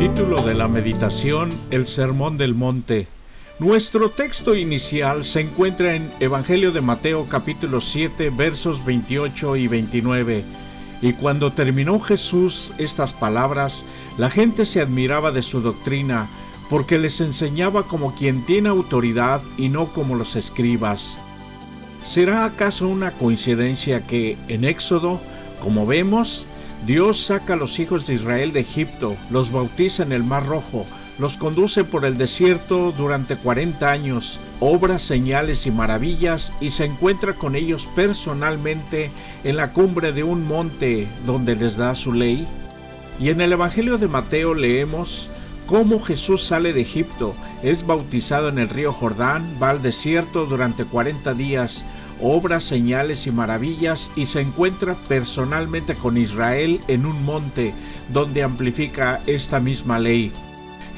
Título de la meditación: El Sermón del Monte. Nuestro texto inicial se encuentra en Evangelio de Mateo capítulo 7 versos 28 y 29. Y cuando terminó Jesús estas palabras, la gente se admiraba de su doctrina, porque les enseñaba como quien tiene autoridad y no como los escribas. ¿Será acaso una coincidencia que en Éxodo, como vemos, Dios saca a los hijos de Israel de Egipto, los bautiza en el Mar Rojo, los conduce por el desierto durante 40 años, obra señales y maravillas y se encuentra con ellos personalmente en la cumbre de un monte donde les da su ley? Y en el Evangelio de Mateo leemos cómo Jesús sale de Egipto, es bautizado en el río Jordán, va al desierto durante 40 días, obra señales y maravillas y se encuentra personalmente con Israel en un monte donde amplifica esta misma ley.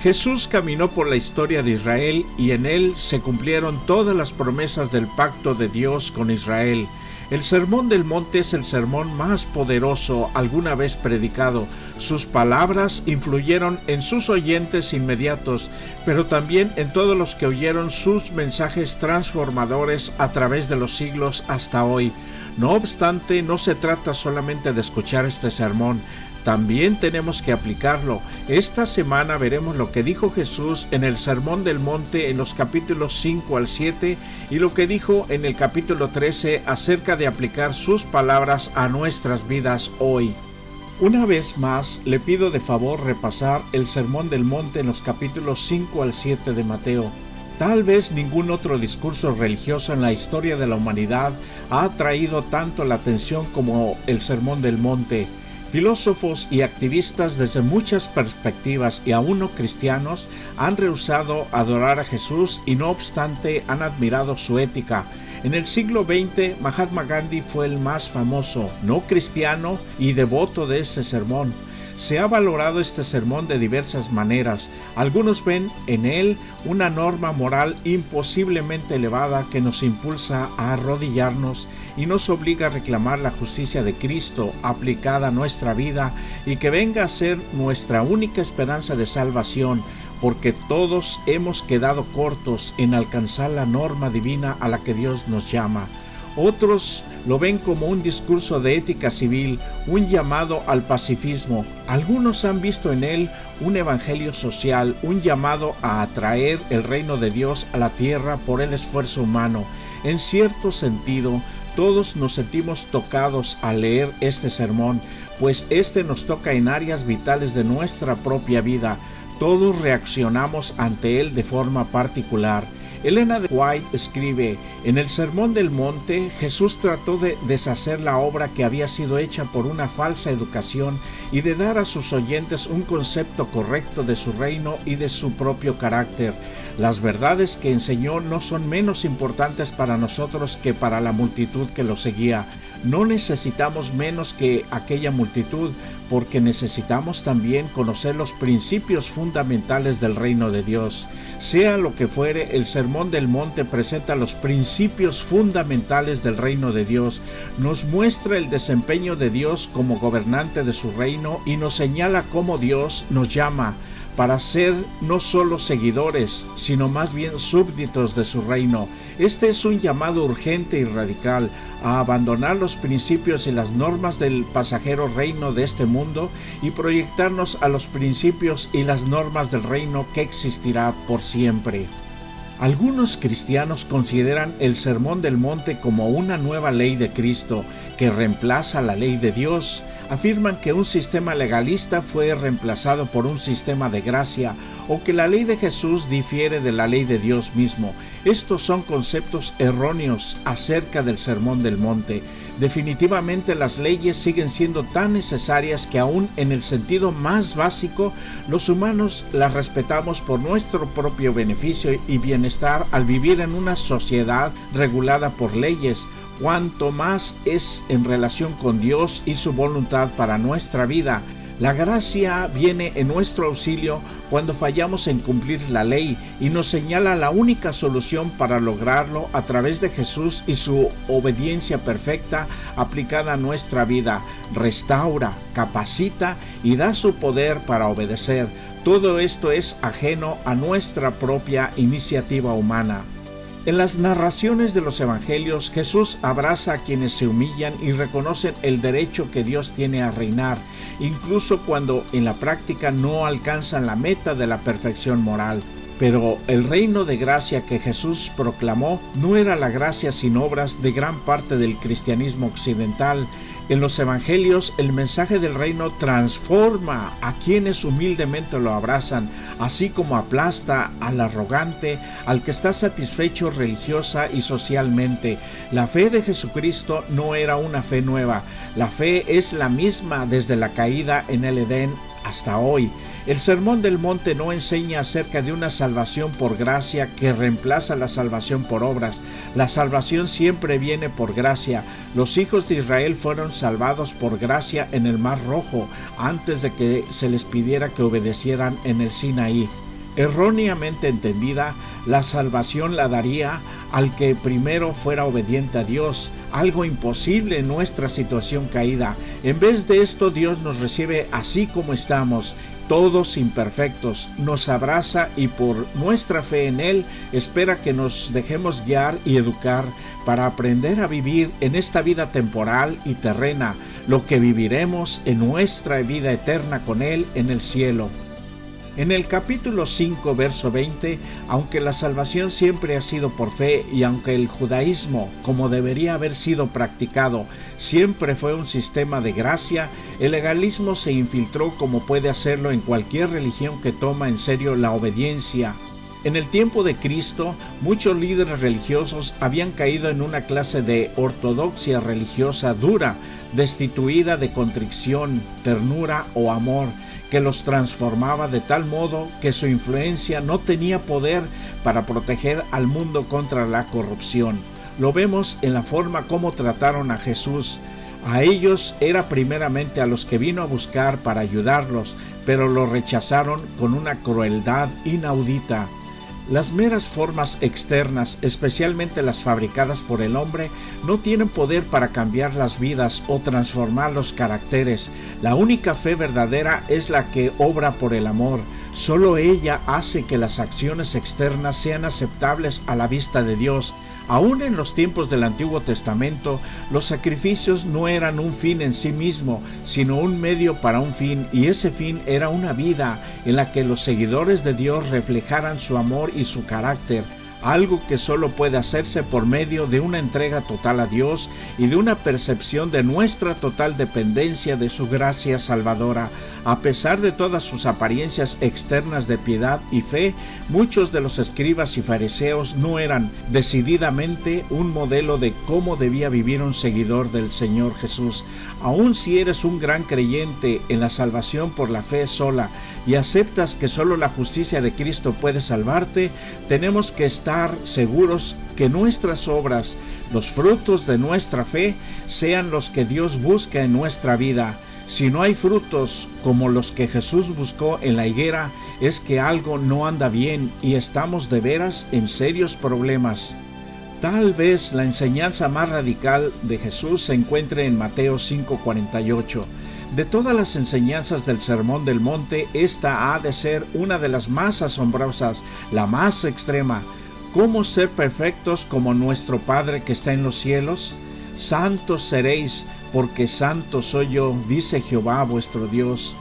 Jesús caminó por la historia de Israel y en él se cumplieron todas las promesas del pacto de Dios con Israel. El Sermón del Monte es el sermón más poderoso alguna vez predicado. Sus palabras influyeron en sus oyentes inmediatos, pero también en todos los que oyeron sus mensajes transformadores a través de los siglos hasta hoy. No obstante, no se trata solamente de escuchar este sermón, también tenemos que aplicarlo. Esta semana veremos lo que dijo Jesús en el Sermón del Monte en los capítulos 5 al 7 y lo que dijo en el capítulo 13 acerca de aplicar sus palabras a nuestras vidas hoy. Una vez más, le pido de favor repasar el Sermón del Monte en los capítulos 5 al 7 de Mateo. Tal vez ningún otro discurso religioso en la historia de la humanidad ha atraído tanto la atención como el Sermón del Monte. Filósofos y activistas desde muchas perspectivas y aún no cristianos han rehusado adorar a Jesús y no obstante han admirado su ética. En el siglo XX, Mahatma Gandhi fue el más famoso, no cristiano y devoto de este sermón. Se ha valorado este sermón de diversas maneras. Algunos ven en él una norma moral imposiblemente elevada que nos impulsa a arrodillarnos y nos obliga a reclamar la justicia de Cristo aplicada a nuestra vida y que venga a ser nuestra única esperanza de salvación, porque todos hemos quedado cortos en alcanzar la norma divina a la que Dios nos llama. Otros lo ven como un discurso de ética civil, un llamado al pacifismo. Algunos han visto en él un evangelio social, un llamado a atraer el reino de Dios a la tierra por el esfuerzo humano. En cierto sentido, todos nos sentimos tocados al leer este sermón, pues este nos toca en áreas vitales de nuestra propia vida. Todos reaccionamos ante él de forma particular. Elena de White escribe: en el Sermón del Monte, Jesús trató de deshacer la obra que había sido hecha por una falsa educación y de dar a sus oyentes un concepto correcto de su reino y de su propio carácter. Las verdades que enseñó no son menos importantes para nosotros que para la multitud que lo seguía. No necesitamos menos que aquella multitud, porque necesitamos también conocer los principios fundamentales del reino de Dios. Sea lo que fuere, el Sermón del Monte presenta los principios fundamentales del reino de Dios, nos muestra el desempeño de Dios como gobernante de su reino y nos señala cómo Dios nos llama para ser no solo seguidores, sino más bien súbditos de su reino. Este es un llamado urgente y radical a abandonar los principios y las normas del pasajero reino de este mundo y proyectarnos a los principios y las normas del reino que existirá por siempre. Algunos cristianos consideran el Sermón del Monte como una nueva ley de Cristo que reemplaza la ley de Dios. Afirman que un sistema legalista fue reemplazado por un sistema de gracia o que la ley de Jesús difiere de la ley de Dios mismo. Estos son conceptos erróneos acerca del Sermón del Monte. Definitivamente las leyes siguen siendo tan necesarias que aún en el sentido más básico, los humanos las respetamos por nuestro propio beneficio y bienestar al vivir en una sociedad regulada por leyes. Cuanto más es en relación con Dios y su voluntad para nuestra vida. La gracia viene en nuestro auxilio cuando fallamos en cumplir la ley y nos señala la única solución para lograrlo a través de Jesús y su obediencia perfecta aplicada a nuestra vida. Restaura, capacita y da su poder para obedecer. Todo esto es ajeno a nuestra propia iniciativa humana. En las narraciones de los evangelios, Jesús abraza a quienes se humillan y reconocen el derecho que Dios tiene a reinar, incluso cuando en la práctica no alcanzan la meta de la perfección moral. Pero el reino de gracia que Jesús proclamó no era la gracia sin obras de gran parte del cristianismo occidental. En los evangelios, el mensaje del reino transforma a quienes humildemente lo abrazan, así como aplasta al arrogante, al que está satisfecho religiosa y socialmente. La fe de Jesucristo no era una fe nueva. La fe es la misma desde la caída en el Edén hasta hoy. El Sermón del Monte no enseña acerca de una salvación por gracia que reemplaza la salvación por obras. La salvación siempre viene por gracia. Los hijos de Israel fueron salvados por gracia en el Mar Rojo antes de que se les pidiera que obedecieran en el Sinaí. Erróneamente entendida, la salvación la daría al que primero fuera obediente a Dios, algo imposible en nuestra situación caída. En vez de esto, Dios nos recibe así como estamos, todos imperfectos, nos abraza y por nuestra fe en Él espera que nos dejemos guiar y educar para aprender a vivir en esta vida temporal y terrena, lo que viviremos en nuestra vida eterna con Él en el cielo. En el capítulo 5, verso 20, aunque la salvación siempre ha sido por fe y aunque el judaísmo, como debería haber sido practicado, siempre fue un sistema de gracia, el legalismo se infiltró como puede hacerlo en cualquier religión que toma en serio la obediencia. En el tiempo de Cristo, muchos líderes religiosos habían caído en una clase de ortodoxia religiosa dura, destituida de contrición, ternura o amor, que los transformaba de tal modo que su influencia no tenía poder para proteger al mundo contra la corrupción. Lo vemos en la forma como trataron a Jesús. A ellos era primeramente a los que vino a buscar para ayudarlos, pero lo rechazaron con una crueldad inaudita. Las meras formas externas, especialmente las fabricadas por el hombre, no tienen poder para cambiar las vidas o transformar los caracteres. La única fe verdadera es la que obra por el amor. Solo ella hace que las acciones externas sean aceptables a la vista de Dios. Aún en los tiempos del Antiguo Testamento, los sacrificios no eran un fin en sí mismo, sino un medio para un fin, y ese fin era una vida en la que los seguidores de Dios reflejaran su amor y su carácter, algo que solo puede hacerse por medio de una entrega total a Dios y de una percepción de nuestra total dependencia de su gracia salvadora. A pesar de todas sus apariencias externas de piedad y fe, muchos de los escribas y fariseos no eran decididamente un modelo de cómo debía vivir un seguidor del Señor Jesús. Aun si eres un gran creyente en la salvación por la fe sola y aceptas que solo la justicia de Cristo puede salvarte, tenemos que estar seguros que nuestras obras, los frutos de nuestra fe, sean los que Dios busca en nuestra vida. Si no hay frutos como los que Jesús buscó en la higuera, es que algo no anda bien y estamos de veras en serios problemas. Tal vez la enseñanza más radical de Jesús se encuentre en Mateo 5:48. De todas las enseñanzas del Sermón del Monte, esta ha de ser una de las más asombrosas, la más extrema. ¿Cómo ser perfectos como nuestro Padre que está en los cielos? Santos seréis, porque santo soy yo, dice Jehová vuestro Dios.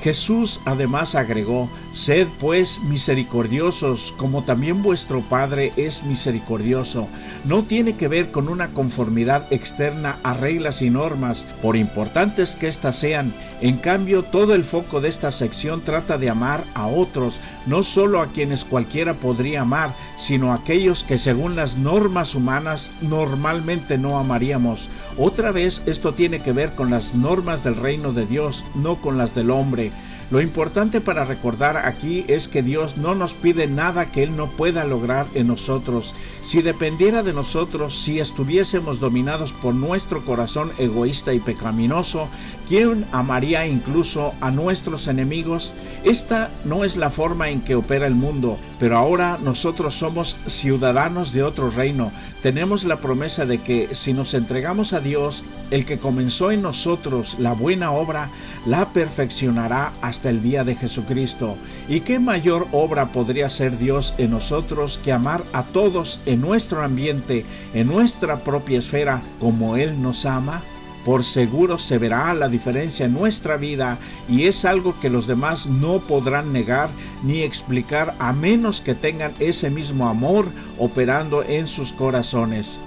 Jesús además agregó: sed pues misericordiosos, como también vuestro Padre es misericordioso. No tiene que ver con una conformidad externa a reglas y normas, por importantes que éstas sean. En cambio, todo el foco de esta sección trata de amar a otros, no solo a quienes cualquiera podría amar, sino a aquellos que según las normas humanas normalmente no amaríamos. Otra vez, esto tiene que ver con las normas del reino de Dios, no con las del hombre. Lo importante para recordar aquí es que Dios no nos pide nada que Él no pueda lograr en nosotros. Si dependiera de nosotros, si estuviésemos dominados por nuestro corazón egoísta y pecaminoso, ¿quién amaría incluso a nuestros enemigos? Esta no es la forma en que opera el mundo, pero ahora nosotros somos ciudadanos de otro reino. Tenemos la promesa de que si nos entregamos a Dios, el que comenzó en nosotros la buena obra, la perfeccionará hasta el día de Jesucristo. ¿Y qué mayor obra podría hacer Dios en nosotros que amar a todos en nuestro ambiente, en nuestra propia esfera, como Él nos ama? Por seguro se verá la diferencia en nuestra vida y es algo que los demás no podrán negar ni explicar a menos que tengan ese mismo amor operando en sus corazones.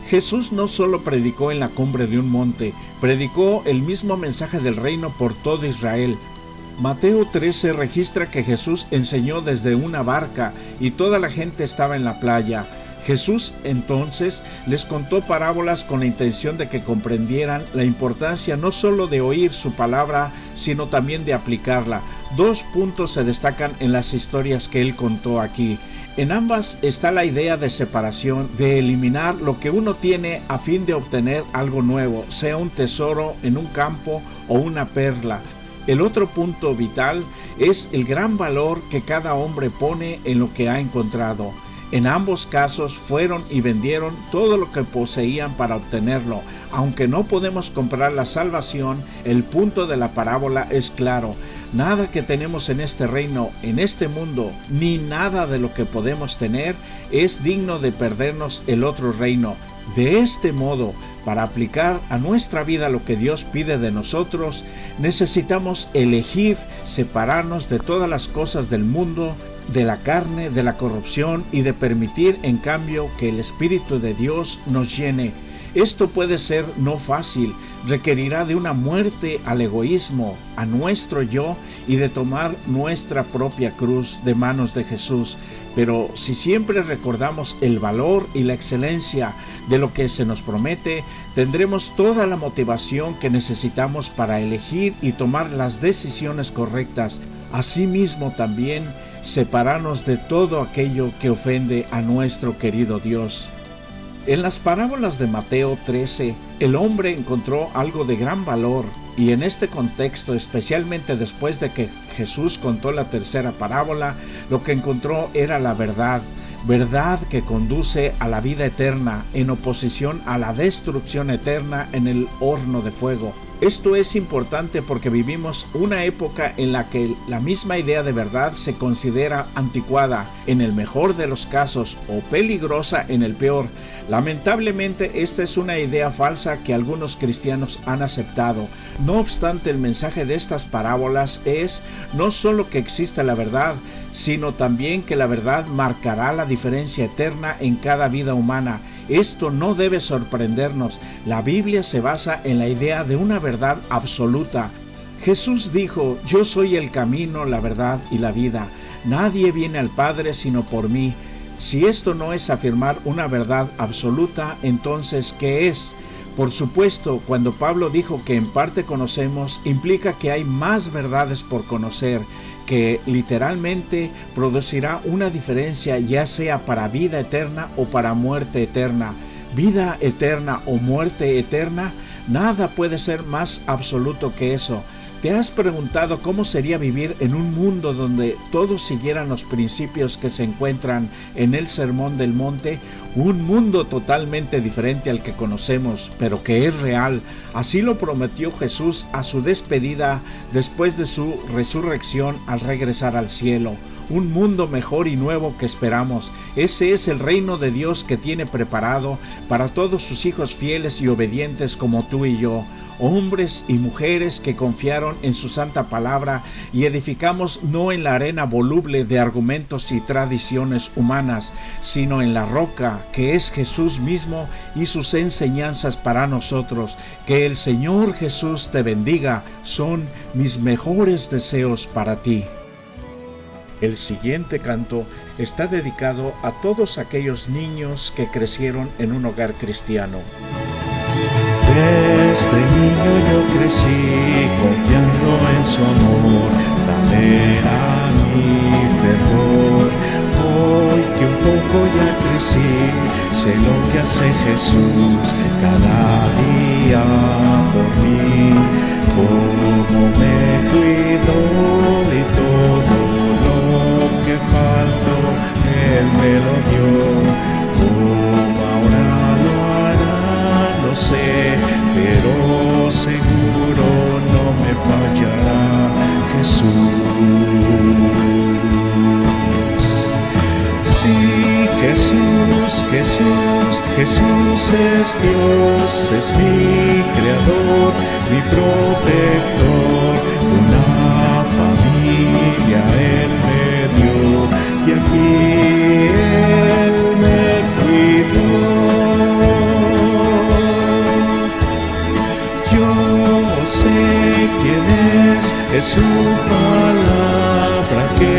Jesús no solo predicó en la cumbre de un monte, predicó el mismo mensaje del reino por todo Israel. Mateo 13 registra que Jesús enseñó desde una barca y toda la gente estaba en la playa. Jesús entonces les contó parábolas con la intención de que comprendieran la importancia no solo de oír su palabra, sino también de aplicarla. 2 puntos se destacan en las historias que él contó aquí. En ambas está la idea de separación, de eliminar lo que uno tiene a fin de obtener algo nuevo, sea un tesoro en un campo o una perla. El otro punto vital es el gran valor que cada hombre pone en lo que ha encontrado. En ambos casos fueron y vendieron todo lo que poseían para obtenerlo. Aunque no podemos comprar la salvación, el punto de la parábola es claro. Nada que tenemos en este reino, en este mundo, ni nada de lo que podemos tener es digno de perdernos el otro reino. De este modo, para aplicar a nuestra vida lo que Dios pide de nosotros, necesitamos elegir separarnos de todas las cosas del mundo, de la carne, de la corrupción y de permitir en cambio que el Espíritu de Dios nos llene. Esto puede ser no fácil, requerirá de una muerte al egoísmo, a nuestro yo y de tomar nuestra propia cruz de manos de Jesús. Pero si siempre recordamos el valor y la excelencia de lo que se nos promete, tendremos toda la motivación que necesitamos para elegir y tomar las decisiones correctas. Asimismo también separarnos de todo aquello que ofende a nuestro querido Dios. En las parábolas de Mateo 13, el hombre encontró algo de gran valor y en este contexto, especialmente después de que Jesús contó la tercera parábola, lo que encontró era la verdad que conduce a la vida eterna en oposición a la destrucción eterna en el horno de fuego. Esto es importante porque vivimos una época en la que la misma idea de verdad se considera anticuada en el mejor de los casos o peligrosa en el peor. Lamentablemente esta es una idea falsa que algunos cristianos han aceptado. No obstante, el mensaje de estas parábolas es no solo que exista la verdad, sino también que la verdad marcará la diferencia eterna en cada vida humana. Esto no debe sorprendernos. La Biblia se basa en la idea de una verdad absoluta. Jesús dijo: yo soy el camino, la verdad y la vida. Nadie viene al Padre sino por mí. Si esto no es afirmar una verdad absoluta, entonces, ¿qué es? Por supuesto, cuando Pablo dijo que en parte conocemos, implica que hay más verdades por conocer, que literalmente producirá una diferencia, ya sea para vida eterna o para muerte eterna. Vida eterna o muerte eterna, nada puede ser más absoluto que eso. ¿Te has preguntado cómo sería vivir en un mundo donde todos siguieran los principios que se encuentran en el Sermón del Monte? Un mundo totalmente diferente al que conocemos, pero que es real. Así lo prometió Jesús a su despedida después de su resurrección al regresar al cielo. Un mundo mejor y nuevo que esperamos. Ese es el reino de Dios que tiene preparado para todos sus hijos fieles y obedientes como tú y yo. Hombres y mujeres que confiaron en su santa palabra y edificamos no en la arena voluble de argumentos y tradiciones humanas, sino en la roca que es Jesús mismo y sus enseñanzas para nosotros. Que el Señor Jesús te bendiga, son mis mejores deseos para ti. El siguiente canto está dedicado a todos aquellos niños que crecieron en un hogar cristiano. Desde niño yo crecí confiando en en su amor, tal era mi fervor. Hoy que un poco ya crecí, sé lo que hace Jesús cada día por mí, cómo me cuidó y todo lo que faltó, Él me lo dio. Como ahora lo hará, no sé, pero seguro no me fallará Jesús. Sí, Jesús, Jesús, Jesús es Dios, es mi creador, mi protector, una familia Él me dio y aquí Él me cuidó. Yo sé quién es su palabra que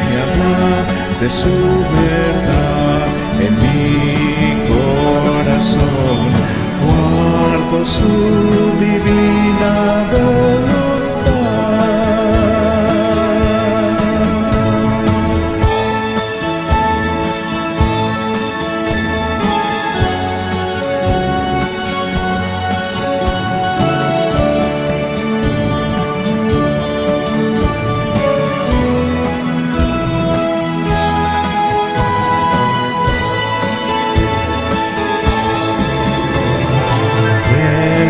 me habla de su verdad. En mi corazón guardo su divina voluntad.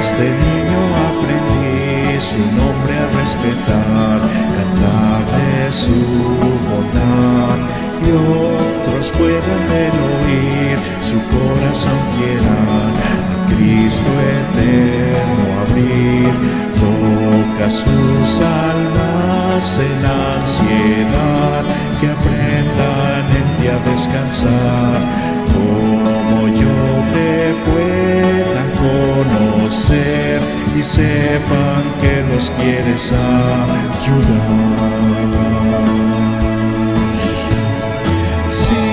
Desde niño aprendí su nombre a respetar, cantar de su bondad, y otros puedan él oír, su corazón quieran a Cristo eterno abrir. Toca sus almas en ansiedad, que aprendan en ti a descansar, como yo te puedan conocer y sepan que los quieres ayudar. Sí,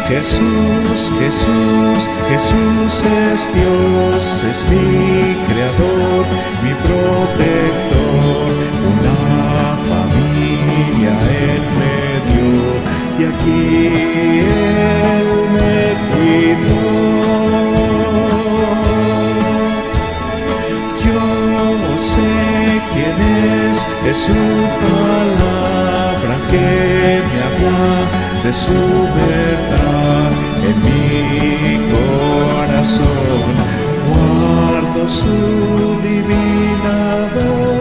Jesús, Jesús, Jesús es Dios, es mi creador, mi protector, una familia Él me dio y aquí Él me cuidó. Es su palabra que me habla de su verdad. En mi corazón guardo su divina voz.